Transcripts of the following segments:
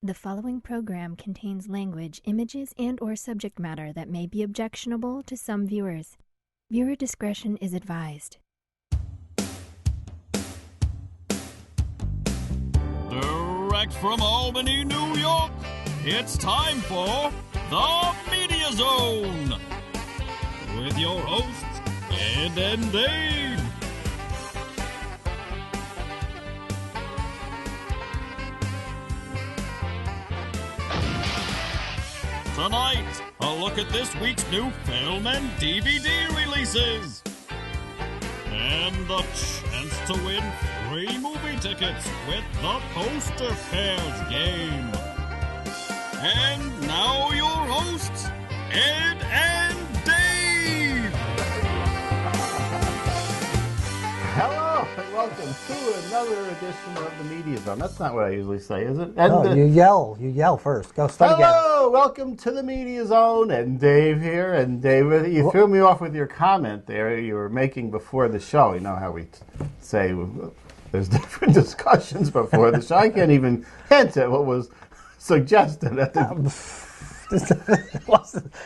The following program contains language, images, and/or subject matter that may be objectionable to some viewers. Viewer discretion is advised. Direct from Albany, New York, it's time for The Media Zone with your hosts, Ed and Dave. Tonight, a look at this week's new film and DVD releases. And the chance to win free movie tickets with the Poster Pairs game. And now your hosts, Ed and Dave. Hello, and welcome to another edition of the Media Zone. That's not what I usually say, is it? And no, you yell first. Go start again. Hello, welcome to the Media Zone, and Dave here. And Dave, you threw me off with your comment there you were making before the show. You know how we say there's different discussions before the show. I can't even hint at what was suggested at the...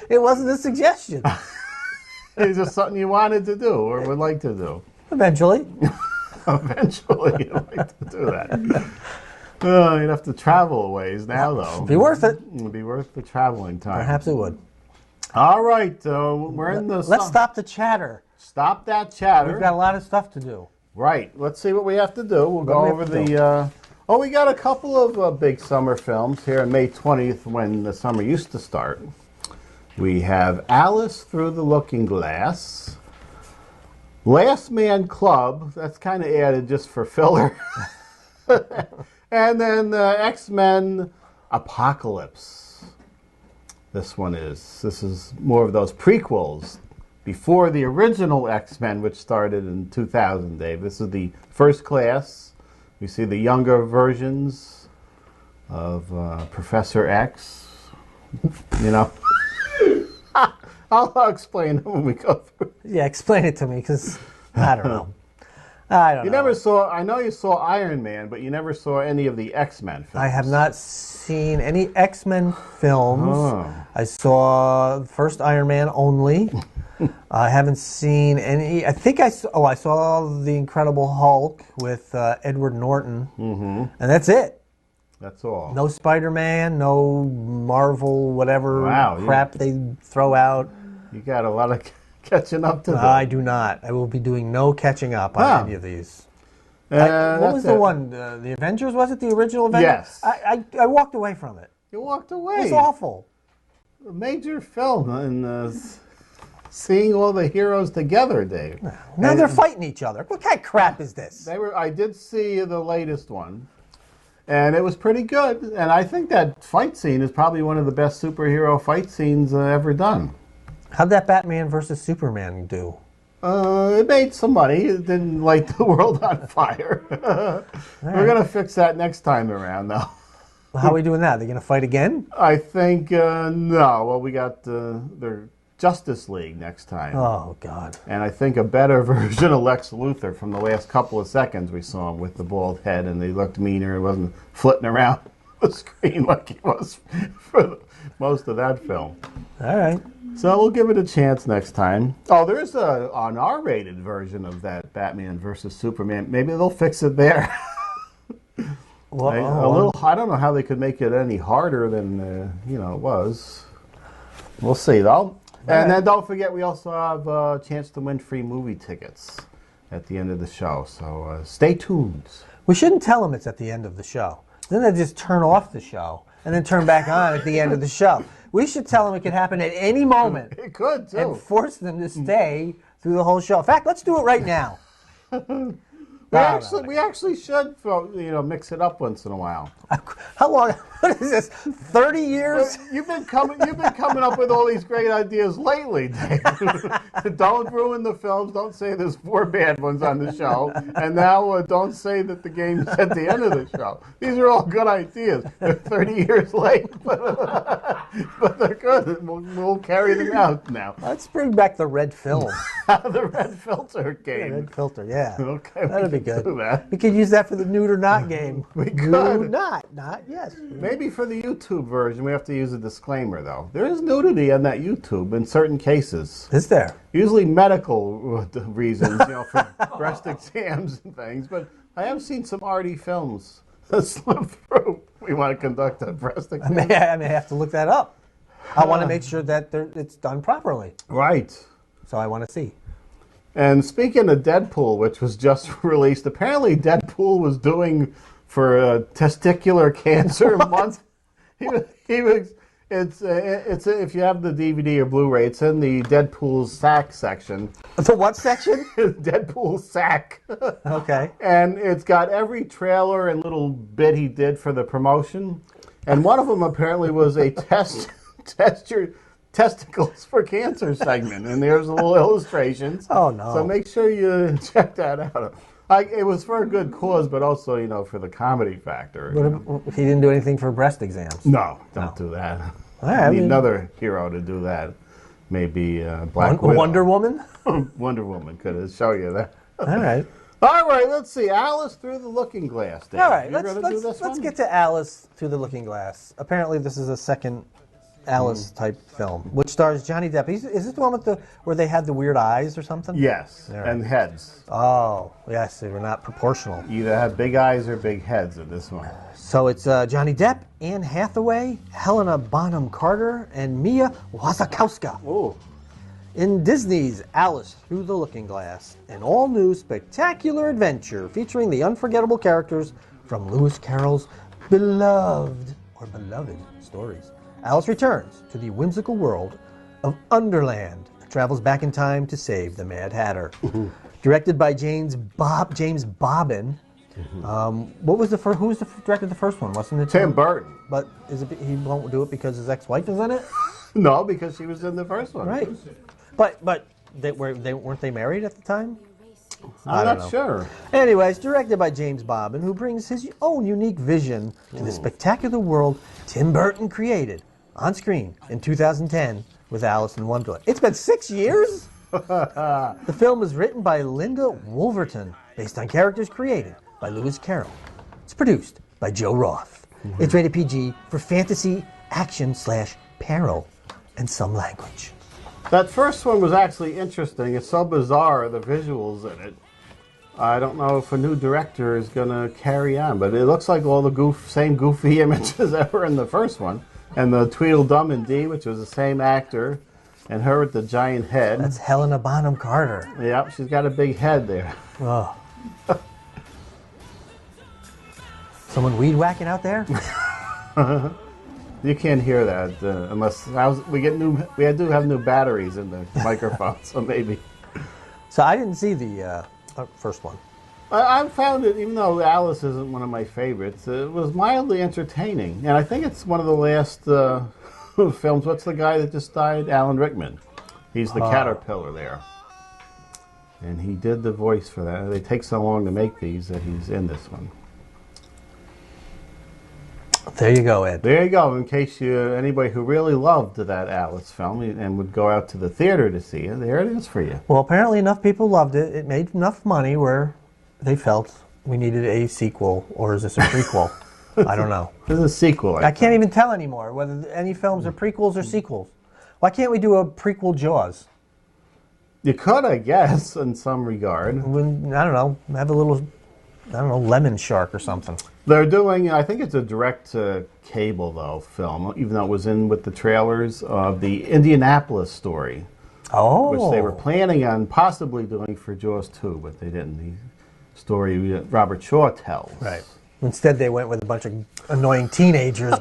It wasn't a suggestion. It's just something you wanted to do or would like to do. Eventually. Eventually, you'd like to do that. You'd have to travel a ways now, though. It'd be worth it. It'd be worth the traveling time. Perhaps it would. All right, we're in the... Let's stop the chatter. Stop that chatter. We've got a lot of stuff to do. Right. Let's see what we have to do. We'll go over the... we got a couple of big summer films here on May 20th when the summer used to start. We have Alice Through the Looking Glass, Last Man Club, that's kind of added just for filler, and then X-Men Apocalypse. This is more of those prequels before the original X-Men, which started in 2000, Dave. This is the First Class. We see the younger versions of Professor X, you know. I'll explain it when we go through. Yeah, explain it to me, because I don't know. I don't know. I know you saw Iron Man, but you never saw any of the X-Men films. I have not seen any X-Men films. Oh. I saw the first Iron Man only. I haven't seen any. I think I saw The Incredible Hulk with Edward Norton, and that's it. That's all. No Spider-Man, no Marvel, whatever crap they throw out. You got a lot of catching up to do. I do not. I will be doing no catching up on any of these. What was the one? The Avengers? Was it the original Avengers? Yes. I walked away from it. You walked away? It was awful. A major film, and seeing all the heroes together, Dave. Now they're fighting each other. What kind of crap is this? I did see the latest one. And it was pretty good. And I think that fight scene is probably one of the best superhero fight scenes ever done. How'd that Batman versus Superman do? It made some money. It didn't light the world on fire. We're going to fix that next time around, though. Well, how are we doing that? Are they going to fight again? I think, no. Well, we got their Justice League next time. Oh, God. And I think a better version of Lex Luthor from the last couple of seconds we saw him with the bald head, and he looked meaner. He wasn't flitting around the screen like he was for most of that film. All right. So we'll give it a chance next time. Oh, there is an R-rated version of that Batman versus Superman. Maybe they'll fix it there. Well, I don't know how they could make it any harder than it was. We'll see, though. And then don't forget, we also have a chance to win free movie tickets at the end of the show. So stay tuned. We shouldn't tell them it's at the end of the show. Then they just turn off the show and then turn back on at the end of the show. We should tell them it could happen at any moment. It could, too. And force them to stay through the whole show. In fact, let's do it right now. We actually should, mix it up once in a while. How long? What is this? 30 years? You've been coming up with all these great ideas lately, Dave. Don't ruin the films. Don't say there's 4 bad ones on the show. And now don't say that the game's at the end of the show. These are all good ideas. They're 30 years late, but they're good. We'll carry them out now. Let's bring back the red film. The red filter game. The red filter, yeah. Okay. That'd be good. Do that. We could use that for the nude or not game. We could. Nude, not yes. Maybe for the YouTube version, we have to use a disclaimer, though. There is nudity on that YouTube in certain cases. Is there? Usually medical reasons, for breast exams and things. But I have seen some arty films that slip through. We want to conduct a breast exam. I may have to look that up. I want to make sure that it's done properly. Right. So I want to see. And speaking of Deadpool, which was just released, apparently Deadpool was doing for Testicular Cancer Month. He was. It's if you have the DVD or Blu-ray, it's in the Deadpool sack section. The what section? Deadpool sack. Okay. And it's got every trailer and little bit he did for the promotion. And one of them apparently was a test your testicles for cancer segment. And there's a little illustrations. Oh, no. So make sure you check that out. It was for a good cause, but also, for the comedy factor. He didn't do anything for breast exams. No, don't do that. I need another hero to do that. Maybe Black Widow. Wonder Woman? Wonder Woman could show you that. All right. All right, let's see. Alice Through the Looking Glass. Dave. All right, let's get to Alice Through the Looking Glass. Apparently, this is a second Alice-type film, which stars Johnny Depp. Is this the one where they had the weird eyes or something? Yes, Right. and heads. Oh, yes, they were not proportional. You either have big eyes or big heads in this one. So it's Johnny Depp, Anne Hathaway, Helena Bonham Carter, and Mia Wasikowska. Oh. In Disney's Alice Through the Looking Glass, an all-new spectacular adventure featuring the unforgettable characters from Lewis Carroll's beloved stories. Alice returns to the whimsical world of Underland and travels back in time to save the Mad Hatter. Directed by James Bobbin. What was the first? Who directed the first one? Wasn't it Tim Burton? But he won't do it because his ex-wife is in it? No, because she was in the first one. Right. But weren't they married at the time? I'm not sure. Anyways, directed by James Bobbin, who brings his own unique vision to the spectacular world Tim Burton created on screen in 2010 with Alice in Wonderland. It's been 6 years? The film is written by Linda Wolverton, based on characters created by Lewis Carroll. It's produced by Joe Roth. It's rated PG for fantasy, action/peril, and some language. That first one was actually interesting. It's so bizarre, the visuals in it. I don't know if a new director is going to carry on, but it looks like all the same goofy images that were in the first one. And the Tweedledum and Dee, which was the same actor, and her with the giant head. That's Helena Bonham Carter. Yep, she's got a big head there. Oh. Someone weed whacking out there? You can't hear that unless we do have new batteries in the microphone, so maybe. So I didn't see the first one. I found it, even though Alice isn't one of my favorites, it was mildly entertaining. And I think it's one of the last films. What's the guy that just died? Alan Rickman. He's the caterpillar there. And he did the voice for that. They take so long to make these that he's in this one. There you go, Ed. There you go. In case anybody who really loved that Alice film and would go out to the theater to see it, there it is for you. Well, apparently enough people loved it. It made enough money where they felt we needed a sequel, or is this a prequel? I don't know. This is a sequel. I can't even tell anymore whether any films are prequels or sequels. Why can't we do a prequel Jaws? You could, I guess, in some regard. I don't know. Have a little, Lemon Shark or something. They're doing, I think it's a direct-to-cable, though, film, even though it was in with the trailers of the Indianapolis story. Oh. Which they were planning on possibly doing for Jaws 2, but they didn't. The story that Robert Shaw tells. Right. Instead, they went with a bunch of annoying teenagers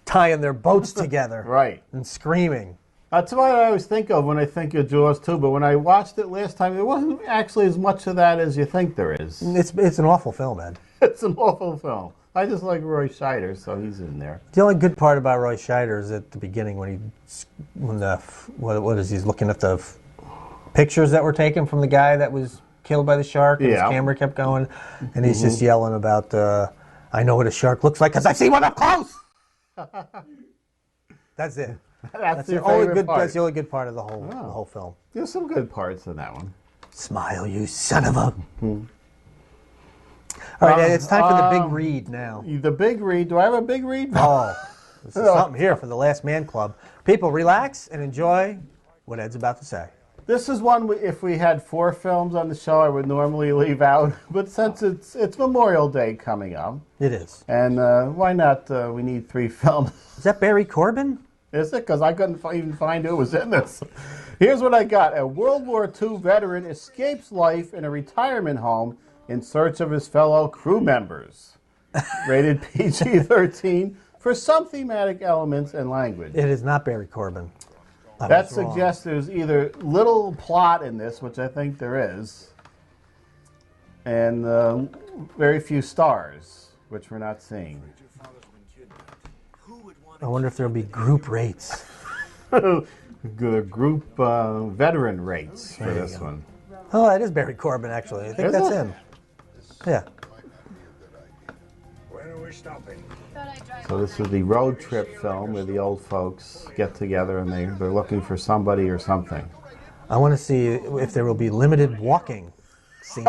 tying their boats together. Right. And screaming. That's what I always think of when I think of Jaws 2, but when I watched it last time, there wasn't actually as much of that as you think there is. It's an awful film, Ed. It's an awful film. I just like Roy Scheider, so he's in there. The only good part about Roy Scheider is at the beginning when he's looking at the pictures that were taken from the guy that was killed by the shark, and his camera kept going, and he's just yelling about, I know what a shark looks like because I've seen one up close! That's it. That's the only good part. That's the only good part of the whole film. There's some good parts in that one. Smile, you son of a... All right, it's time for the big read now. The big read. Do I have a big read? Oh, this is something here for the Last Man Club. People, relax and enjoy what Ed's about to say. This is one, if we had 4 films on the show, I would normally leave out. But since it's Memorial Day coming up. It is. And why not? We need 3 films. Is that Barry Corbin? Is it? Because I couldn't even find who was in this. Here's what I got. A World War II veteran escapes life in a retirement home in search of his fellow crew members. Rated PG-13 for some thematic elements and language. It is not Barry Corbin. That suggests there's either little plot in this, which I think there is, and very few stars, which we're not seeing. I wonder if there'll be group rates. Group veteran rates for this one. Oh, that is Barry Corbin, actually. I think that's him. Yeah. When are we stopping? So this is the road trip film where the old folks get together and they're looking for somebody or something. I want to see if there will be limited walking scenes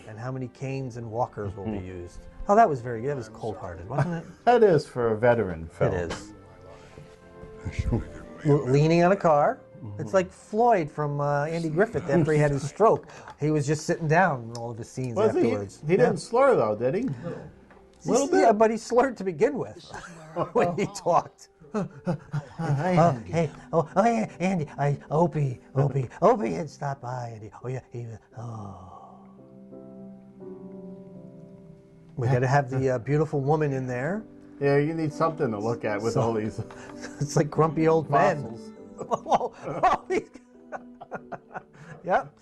and how many canes and walkers will be used. Oh, that was very good. That was cold-hearted, wasn't it? That is for a veteran film. It is. Leaning on a car. It's like Floyd from Andy Griffith after he had his stroke. He was just sitting down in all of his scenes afterwards. He didn't slur, though, did he? Little bit. Yeah, but he slurred to begin with when he talked. Hey, Andy, Opie had stopped by, Andy. Oh, yeah, We got to have the beautiful woman in there. Yeah, you need something to look at with all these. It's like grumpy old men. Yep.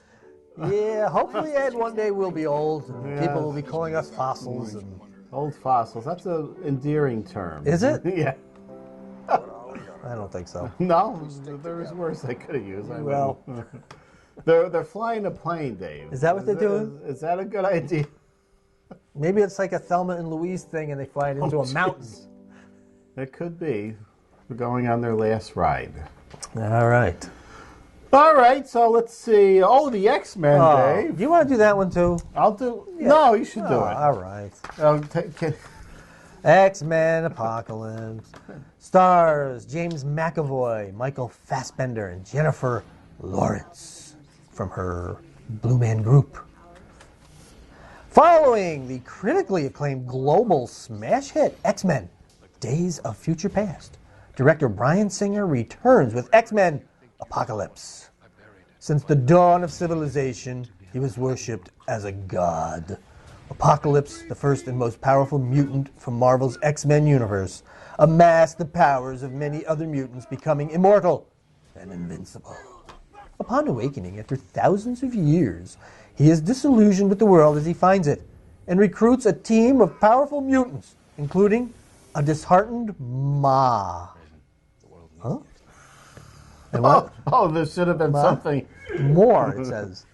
Yeah, hopefully, Ed, one day we'll be old and people will be calling us fossils. And... Old fossils. That's an endearing term. Is it? Yeah. I don't think so. No, there was worse they could have used. Well, they're flying a plane, Dave. Is that what they're doing? Is that a good idea? Maybe it's like a Thelma and Louise thing and they fly it into a mountain. It could be. We're going on their last ride. All right. All right, so let's see. Oh, the X-Men, Dave. Do you want to do that one too? I'll do. Yeah. No, you should do it. All right. X-Men Apocalypse. Stars James McAvoy, Michael Fassbender, and Jennifer Lawrence from her Blue Man Group. Following the critically acclaimed global smash hit X-Men Days of Future Past, director Bryan Singer returns with X-Men Apocalypse. Since the dawn of civilization, he was worshipped as a god. Apocalypse, the first and most powerful mutant from Marvel's X-Men universe, amassed the powers of many other mutants, becoming immortal and invincible. Upon awakening after thousands of years, he is disillusioned with the world as he finds it, and recruits a team of powerful mutants, including a disheartened Ma. Huh? And what? Oh, there should have been something more, it says.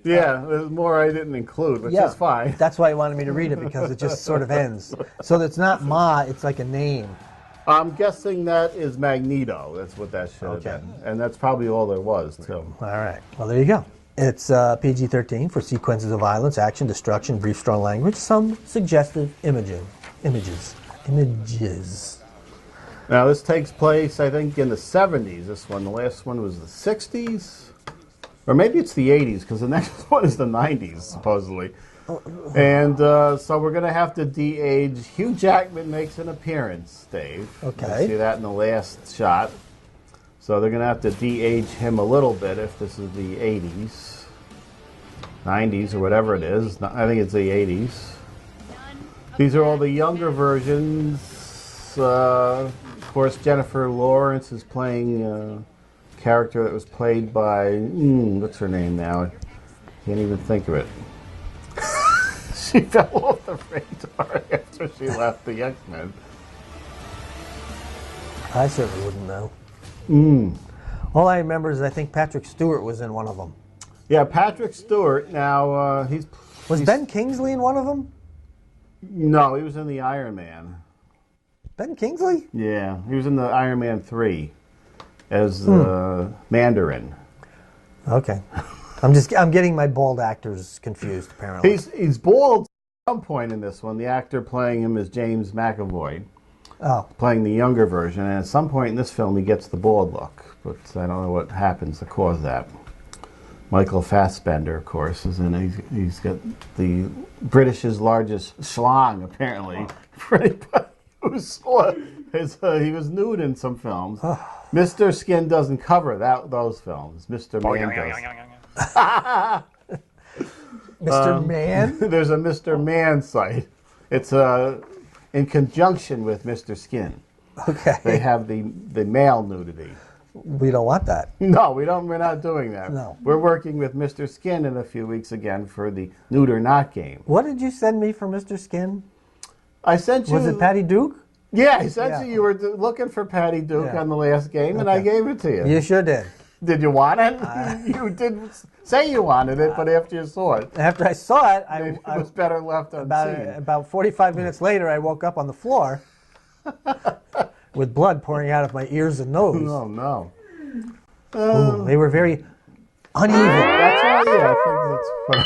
Yeah, there's more I didn't include, which is fine. That's why he wanted me to read it, because it just sort of ends. So it's not Ma, it's like a name. I'm guessing that is Magneto. That's what that should have been. And that's probably all there was, too. All right. Well, there you go. It's PG-13 for sequences of violence, action, destruction, brief, strong language, some suggestive images. Now, this takes place, I think, in the 70s, this one. The last one was the 60s? Or maybe it's the 80s, because the next one is the 90s, supposedly. And so we're going to have to de-age. Hugh Jackman makes an appearance, Dave. Okay. You see that in the last shot. So they're going to have to de-age him a little bit if this is the 80s. 90s, or whatever it is. I think it's the 80s. These are all the younger versions. Of course, Jennifer Lawrence is playing a character that was played by, what's her name now? Can't even think of it. She fell off the radar after she left the X-Men. I certainly wouldn't know. All I remember is I think Patrick Stewart was in one of them. Yeah, Patrick Stewart. Now, Was Ben Kingsley in one of them? No, he was in the Iron Man. Ben Kingsley? Yeah, he was in the Iron Man 3 as Mandarin. Okay. I'm getting my bald actors confused, apparently. He's bald. some point in this one, the actor playing him is James McAvoy, Oh. playing the younger version, and at some point in this film he gets the bald look, but I don't know what happens to cause that. Michael Fassbender, of course, is in. He's got the British's largest schlong, apparently. For anybody who saw he was nude in some films. Mr. Skin doesn't cover those films. Mr. Man does. Mr. Man? There's a Mr. Man site. It's in conjunction with Mr. Skin. Okay. They have the male nudity. We don't want that. No, we don't. We're not doing that. No. We're working with Mr. Skin in a few weeks again for the Nude or Not game. What did you send me for Mr. Skin? I sent you. Was it Patty Duke? Yeah, I sent you. You were looking for Patty Duke on the last game, and I gave it to you. You sure did. Did you want it? You did say you wanted it, but after you saw it, After I saw it, it was better left unseen. About 45 minutes later, I woke up on the floor with blood pouring out of my ears and nose. Oh no! Ooh, they were very uneven. That's right. Yeah, I think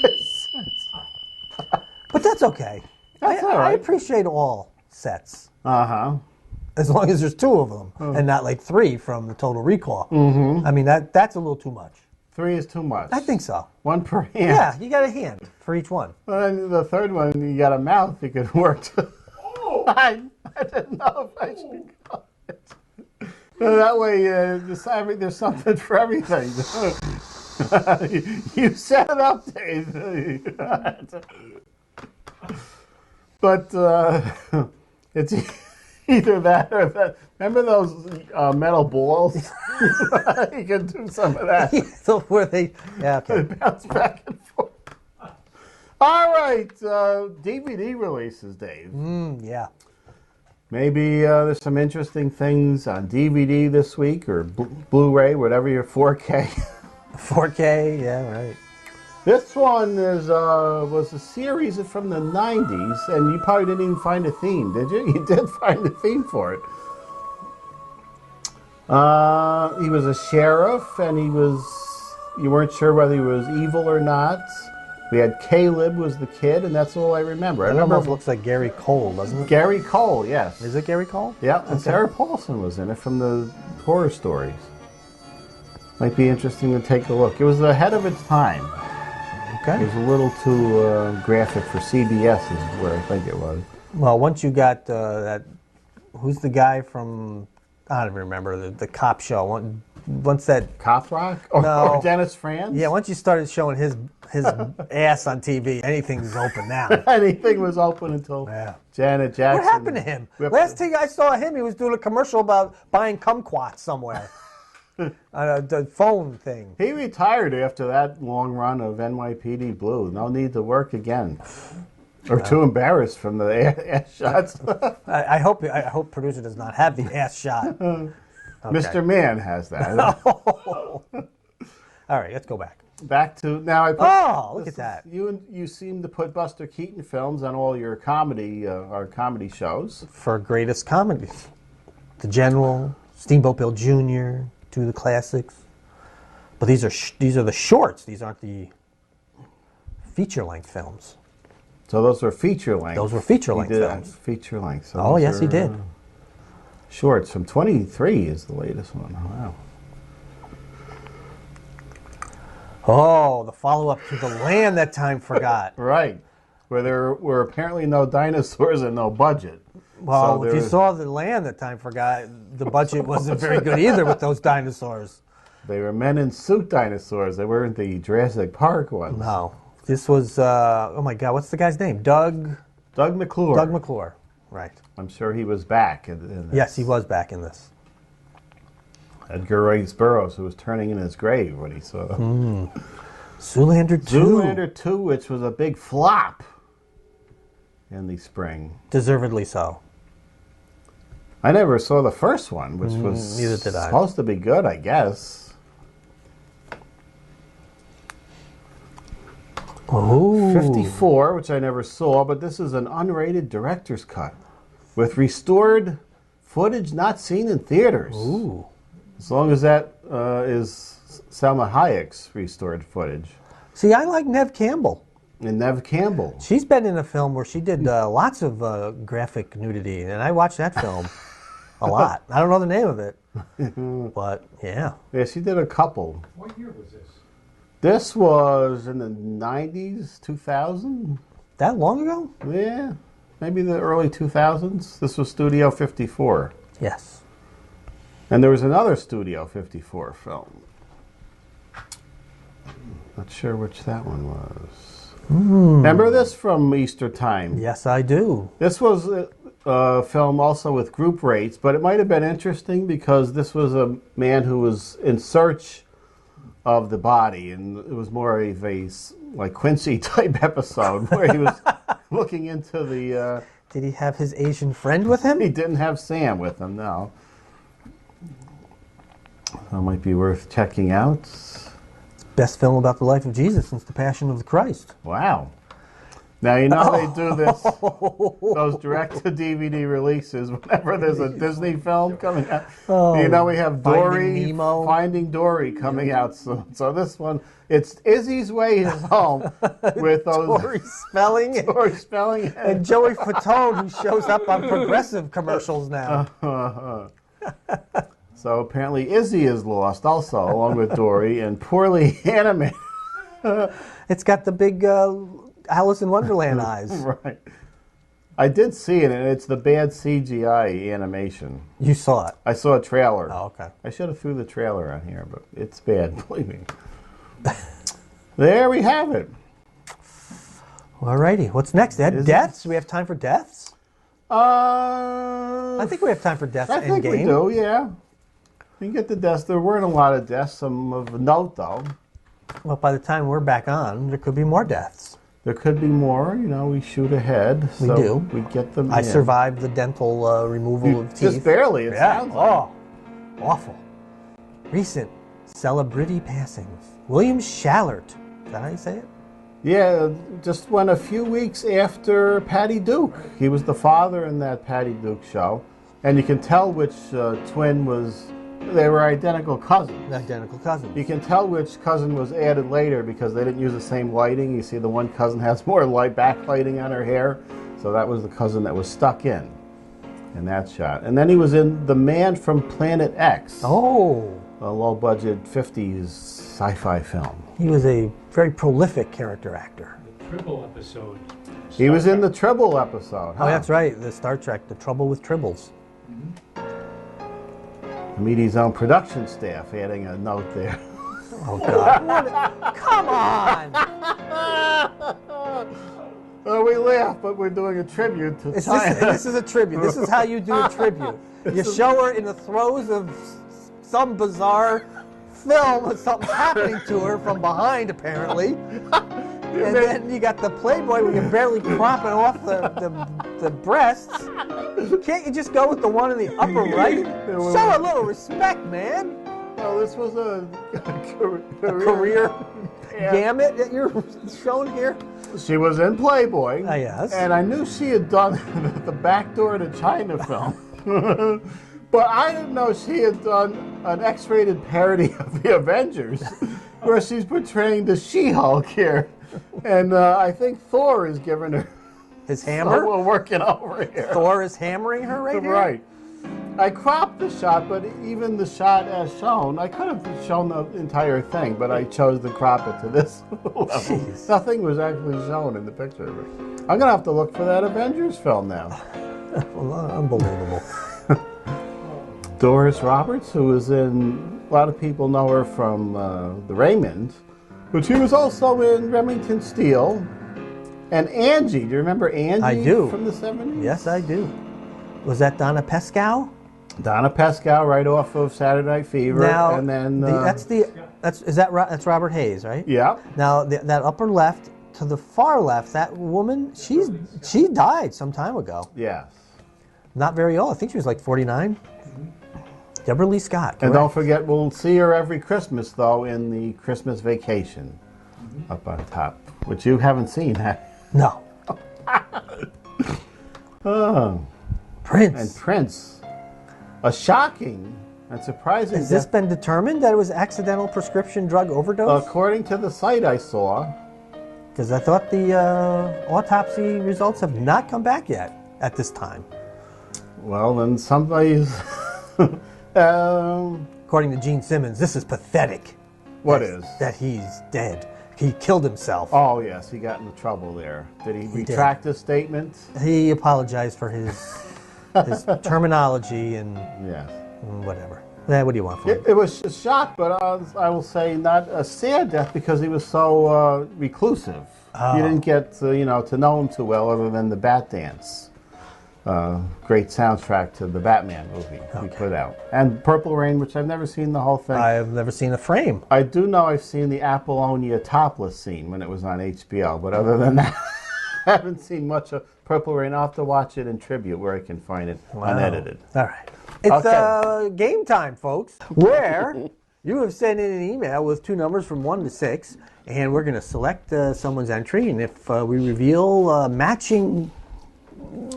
that's But that's okay. That's all I right. appreciate all sets. Uh-huh. As long as there's 2 of them and not like 3 from the Total Recall. Mm-hmm. I mean, that's a little too much. 3 is too much. I think so. 1 per hand. Yeah, you got a hand for each one. Well, then the third one, you got a mouth. You could work. I didn't know if I should go. That way, there's something for everything. You set it up, Dave. But it's either that or that. Remember those metal balls? You can do some of that. So where they, yeah, okay. They bounce back and forth. All right, DVD releases, Dave. Yeah. Maybe there's some interesting things on DVD this week or Blu-ray, whatever your 4K. 4K, yeah, right. This one was a series from the 90s, and you probably didn't even find a theme, did you? You did find a theme for it. He was a sheriff, and you weren't sure whether he was evil or not. We had Caleb was the kid, and that's all I remember. It almost looks like Gary Cole, doesn't it? Gary Cole, yes. Is it Gary Cole? Yeah, and Sarah Paulson was in it from the horror stories. Might be interesting to take a look. It was ahead of its time. Okay. It was a little too graphic for CBS is where I think it was. Well, once you got that, who's the guy from, I don't remember, the cop show. Once that... Cop Rock? Or Dennis Franz? Yeah, once you started showing his ass on TV, anything's open now. Anything was open until Janet Jackson. What happened to him? Last thing I saw him, he was doing a commercial about buying kumquats somewhere. The phone thing. He retired after that long run of NYPD Blue. No need to work again. Or too embarrassed from the ass shots. I hope producer does not have the ass shot. Okay. Mr. Man has that. All right, let's go back. Back to now. Look at that. You seem to put Buster Keaton films on all your comedy shows. For greatest comedies, The General, Steamboat Bill Jr., 2 of the classics. But these are the shorts. These aren't the feature-length films. So those were feature-length. Those were feature-length films. Feature-length. So oh yes, he did. Shorts from 23 is the latest one. Wow. Oh, the follow-up to The Land That Time Forgot. Right. Where there were apparently no dinosaurs and no budget. Well, so if you saw The Land That Time Forgot, the budget wasn't very good either with those dinosaurs. They were men-in-suit dinosaurs. They weren't the Jurassic Park ones. No. This was, oh my God, what's the guy's name? Doug McClure. Doug McClure, right. I'm sure he was back in this. Yes, he was back in this. Edgar Rice Burroughs, who was turning in his grave when he saw Zoolander 2. Zoolander 2, which was a big flop in the spring. Deservedly so. I never saw the first one, which was neither did I. Supposed to be good, I guess. Oh. 54, which I never saw, but this is an unrated director's cut with restored footage not seen in theaters. Ooh. As long as that is Salma Hayek's restored footage. See, I like Nev Campbell. And Neve Campbell. She's been in a film where she did lots of graphic nudity, and I watched that film a lot. I don't know the name of it, but yeah. Yeah, she did a couple. What year was this? This was in the 90s, 2000? That long ago? Yeah, maybe the early 2000s. This was Studio 54. Yes. And there was another Studio 54 film. Not sure which that one was. Remember this from Easter time? Yes, I do. This was a film also with group rates, but it might have been interesting because this was a man who was in search of the body, and it was more of a like Quincy type episode where he was looking into the... Did he have his Asian friend with him? He didn't have Sam with him, no. That might be worth checking out. Best film about the life of Jesus since The Passion of the Christ. Wow. Now, you know they do this, those direct-to-DVD releases whenever there's a Disney film coming out. You know we have Finding Dory coming out soon. So this one, it's Izzy's Way is Home with those... Dory spelling it. Dory spelling it. And Joey Fatone, who shows up on Progressive commercials now. So apparently Izzy is lost also, along with Dory, and poorly animated. It's got the big Alice in Wonderland eyes. Right. I did see it, and it's the bad CGI animation. You saw it? I saw a trailer. Oh, okay. I should have threw the trailer on here, but it's bad, believe me. There we have it. Alrighty, what's next, Ed? Deaths? Do we have time for deaths? I think we have time for deaths. I think we do, yeah. We can get the deaths. There weren't a lot of deaths, some of note, though. Well, by the time we're back on, there could be more deaths. There could be more. You know, we shoot ahead. We so do. We get them I in. survived the dental removal of teeth. Just barely, it sounds like. Oh, awful. Recent celebrity passings. William Schallert. Is that how you say it? Yeah, just went a few weeks after Patty Duke. He was the father in that Patty Duke show. And you can tell which twin was... They were identical cousins. Identical cousins. You can tell which cousin was added later because they didn't use the same lighting. You see the one cousin has more light backlighting on her hair. So that was the cousin that was stuck in that shot. And then he was in The Man from Planet X. Oh. A low-budget 50s sci-fi film. He was a very prolific character actor. The Tribble episode. He was in the Tribble episode. Huh? Oh, that's right. The Star Trek, The Trouble with Tribbles. Meet his own production staff, adding a note there. Oh, God. Come on! Oh, we laugh, but we're doing a tribute to Cyna. This is a tribute. This is how you do a tribute. You show her in the throes of some bizarre film with something happening to her from behind, apparently. And then you got the Playboy where you're barely cropping off the breasts. Can't you just go with the one in the upper right? Show a little respect, man. Well, this was a career gamut that you're showing here. She was in Playboy. Yes. And I knew she had done the Back Door to China film. But I didn't know she had done an X-rated parody of the Avengers where she's portraying the She-Hulk here. And I think Thor is giving her his hammer. We're working over here. Thor is hammering her right here. Right. I cropped the shot, but even the shot as shown, I could have shown the entire thing, but I chose to crop it to this level. Jeez. Nothing was actually shown in the picture. I'm gonna have to look for that Avengers film now. Unbelievable. Doris Roberts, who was in, a lot of people know her from The Raymond, but she was also in Remington Steele. And Angie, do you remember Angie? I do. From the 70s? Yes, I do. Was that Donna Pescow? Donna Pescow, right off of Saturday Night Fever. Now, and then that's Robert Hayes, right? Yeah. Now that upper left to the far left, that woman, she died some time ago. Yes. Not very old. I think she was like 49. Deborah Lee Scott. Correct? And don't forget, we'll see her every Christmas, though, in the Christmas Vacation up on top, which you haven't seen, have you? No. Oh. Prince. And Prince. A shocking and surprising Has this been determined that it was accidental prescription drug overdose? According to the site I saw, Because I thought the autopsy results have not come back yet at this time. Well, then somebody's... According to Gene Simmons, this is pathetic. What is? That he's dead. He killed himself. Oh, yes, he got into trouble there. Did he retract his statement? He apologized for his terminology and Yes. whatever. What do you want from him? It was a shock, but I will say not a sad death because he was so reclusive. You didn't get to know him too well other than the Bat Dance. Great soundtrack to the Batman movie he put out. And Purple Rain, which I've never seen the whole thing. I've never seen a frame. I do know I've seen the Apollonia topless scene when it was on HBO, but other than that, I haven't seen much of Purple Rain. I'll have to watch it in tribute where I can find it unedited. All right. It's game time, folks, where you have sent in an email with 2 numbers from 1 to 6, and we're going to select someone's entry, and if we reveal matching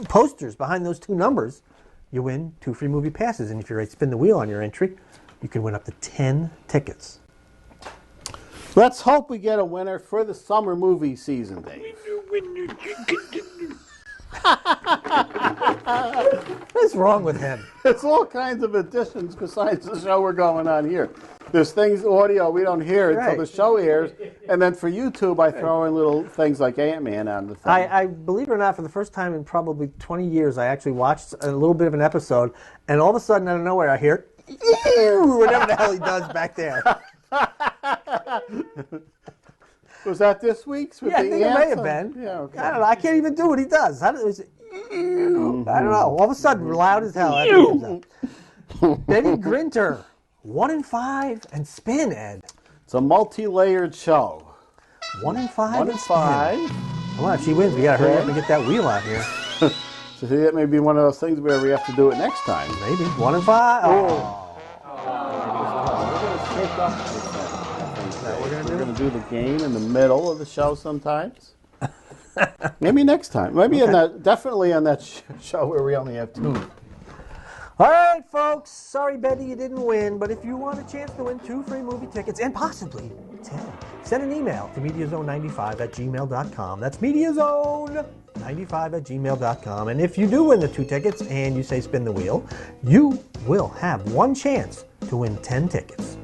posters behind those 2 numbers, you win 2 free movie passes. And if you spin the wheel on your entry, you can win up to 10 tickets. Let's hope we get a winner for the summer movie season, Dave. What's wrong with him? It's all kinds of additions besides the show we're going on here. There's things, audio, we don't hear until the show airs. And then for YouTube, I throw in little things like Ant-Man on the thing. I believe it or not, for the first time in probably 20 years, I actually watched a little bit of an episode, and all of a sudden, out of nowhere, I hear, whatever the hell he does back there. Was that this week's? With I think it may have been. Yeah, okay. I don't know. I can't even do what he does. I don't know. All of a sudden, loud as hell. After he comes out. Betty Grinter, 1 in 5, and spin, Ed. It's a multi-layered show. 1 in 5. 1 in 5. Come on, if she wins, we gotta hurry up and get that wheel out here. So that may be one of those things where we have to do it next time. Maybe 1 in 5. Oh. We're going to shake up this thing. We're going to do the game in the middle of the show sometimes. Maybe next time. Maybe definitely on that show where we only have 2. All right, folks. Sorry, Betty, you didn't win. But if you want a chance to win 2 free movie tickets and possibly 10, send an email to MediaZone95@gmail.com. That's MediaZone95@gmail.com. And if you do win the 2 tickets and you say spin the wheel, you will have 1 chance to win 10 tickets.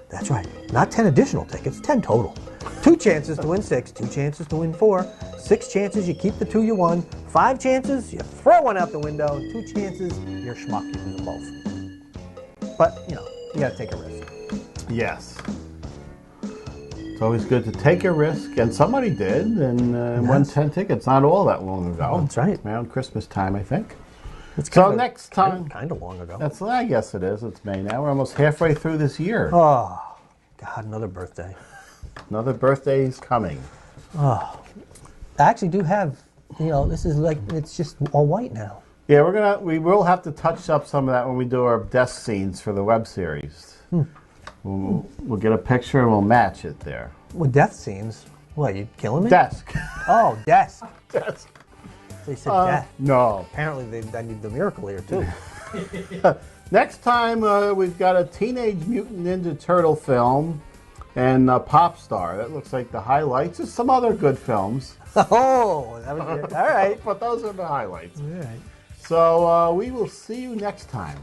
That's right. Not 10 additional tickets, 10 total. 2 chances to win 6, 2 chances to win 4, 6 chances you keep the 2 you won, 5 chances you throw 1 out the window, 2 chances you're schmuck, you can do both. But, you got to take a risk. Yes. It's always good to take a risk, and somebody did, and won 10 tickets not all that long ago. Oh, that's right. Around Christmas time, I think. Next time. Kind of long ago. I guess it is. It's May now. We're almost halfway through this year. Oh, God, another birthday. Another birthday is coming. Oh, I actually do have, this is like, it's just all white now. Yeah, we will have to touch up some of that when we do our desk scenes for the web series. We'll get a picture and we'll match it there. With death scenes? What, you killing me? Desk. Oh, desk. Desk. They said death. No. Apparently I need the miracle here, too. Next time, we've got a Teenage Mutant Ninja Turtle film and Pop Star. That looks like the highlights. There's some other good films. Oh, that was good. All right. But those are the highlights. All right. So we will see you next time.